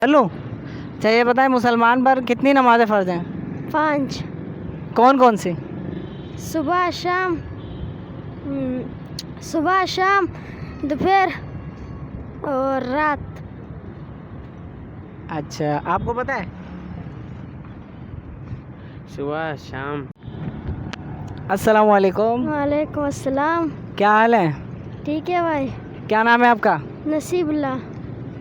चलो। अच्छा ये बताएं, मुसलमान पर कितनी नमाज़ें फ़र्ज हैं? 5। कौन कौन सी? सुबह शाम, सुबह शाम, दोपहर और रात। अच्छा, आपको पता है? सुबह शाम। अस्सलाम वालेकुम। वालेकुम अस्सलाम। क्या हाल है? ठीक है भाई। क्या नाम है आपका? नसीबुल्ला।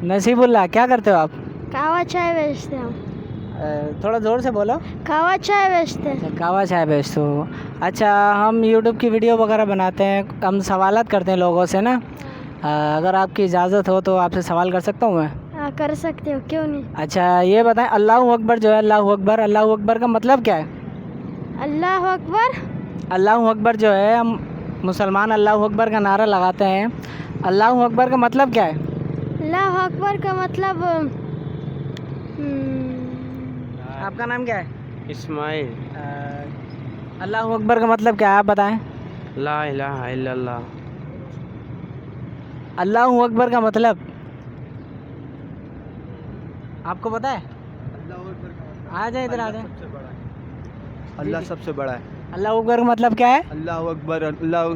नसीबुल्ला। क्या करते हो आप? कहवा चाय बेचते हैं हम। थोड़ा ज़ोर से बोलो। कहवा चाय बेचते हैं। अच्छा, कहवा चाय बेचते हो। अच्छा, हम यूट्यूब की वीडियो वगैरह बनाते हैं, हम सवालात करते हैं लोगों से ना। अगर आपकी इजाज़त हो तो आपसे सवाल कर सकता हूँ मैं? हाँ, कर सकते हो, क्यों नहीं। अच्छा ये बताएं, अल्लाह अकबर जो है, अल्लाह अकबर का मतलब क्या है? अल्लाह अकबर। अल्लाह अकबर जो है, हम मुसलमान अल्लाह अकबर का नारा लगाते हैं, अल्लाह अकबर का मतलब क्या है? अल्लाह अकबर का मतलब आपका नाम क्या है? इस्माइल। अल्लाह अकबर का मतलब क्या है, आप बताएं? ला इलाहा इल्लल्लाह। अल्लाह अकबर का मतलब आपको पता है? आ जाए इधर, आ जाए। अल्लाह सबसे बड़ा है। अल्लाह अकबर का मतलब क्या है? अल्लाह अकबर,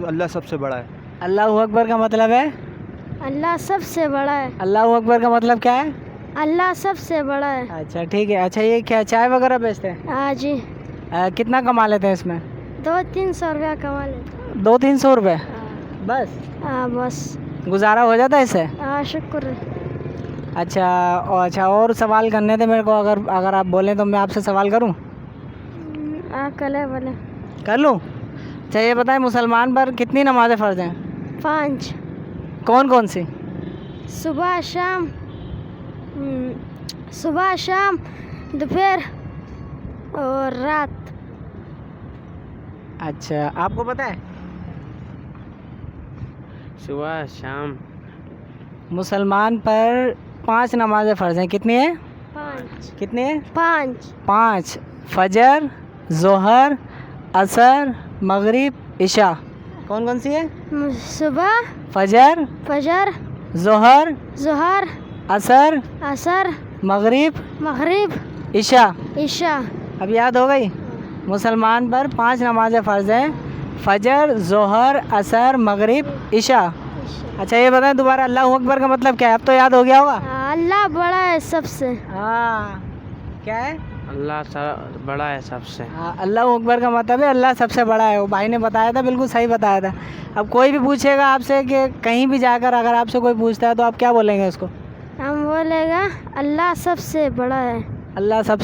अल्लाह सबसे बड़ा है। अल्लाह अकबर का मतलब है? अल्लाह सबसे बड़ा है। अल्लाह अकबर का मतलब क्या है? अल्लाह सबसे बड़ा है। अच्छा ठीक है। अच्छा ये क्या चाय वगैरह बेचते हैं? हाँ जी। कितना कमा लेते हैं इसमें? 200-300 रुपया कमा लेते 200-300 रुपये हैं। बस? हाँ बस। गुजारा हो जाता है इससे? हाँ शुक्र। अच्छा और सवाल करने थे मेरे को, अगर आप बोलें तो मैं आपसे सवाल करूं? कले बोले। कर लूं? अच्छा ये बताएं, मुसलमान पर कितनी नमाज़ें फ़र्ज हैं? 5। कौन कौन सी? सुबह शाम, सुबह शाम, दोपहर और रात। अच्छा, आपको पता है? सुबह शाम। मुसलमान पर 5 नमाज़ें फ़र्ज हैं, कितनी है? 5। कितनी है? 5। 5। फजर, ज़ोहर, असर, मगरिब, इशा। कौन कौन सी है? सुबह, फजर, फजर, ज़ोहर, जोहर, असर, असर, मगरिब, मगरिब, इशा। ईशा। अब याद हो गई? मुसलमान पर 5 नमाज़ें फ़र्ज हैं, फजर, ज़ोहर, असर, मगरिब, इशा। अच्छा ये बताएं दोबारा, अल्लाह अकबर का मतलब क्या है? अब तो याद हो गया होगा। अल्लाह बड़ा है सबसे। हाँ, क्या है? अल्लाह बड़ा है सबसे। हाँ, अल्लाह अकबर का मतलब है अल्लाह सबसे बड़ा है। वो भाई ने बताया था, बिल्कुल सही बताया था। अब कोई भी पूछेगा आपसे कि कहीं भी जाकर अगर आपसे कोई पूछता है तो आप क्या बोलेंगे उसको? हम बोलेगा अल्लाह सबसे बड़ा है। अल्लाह सब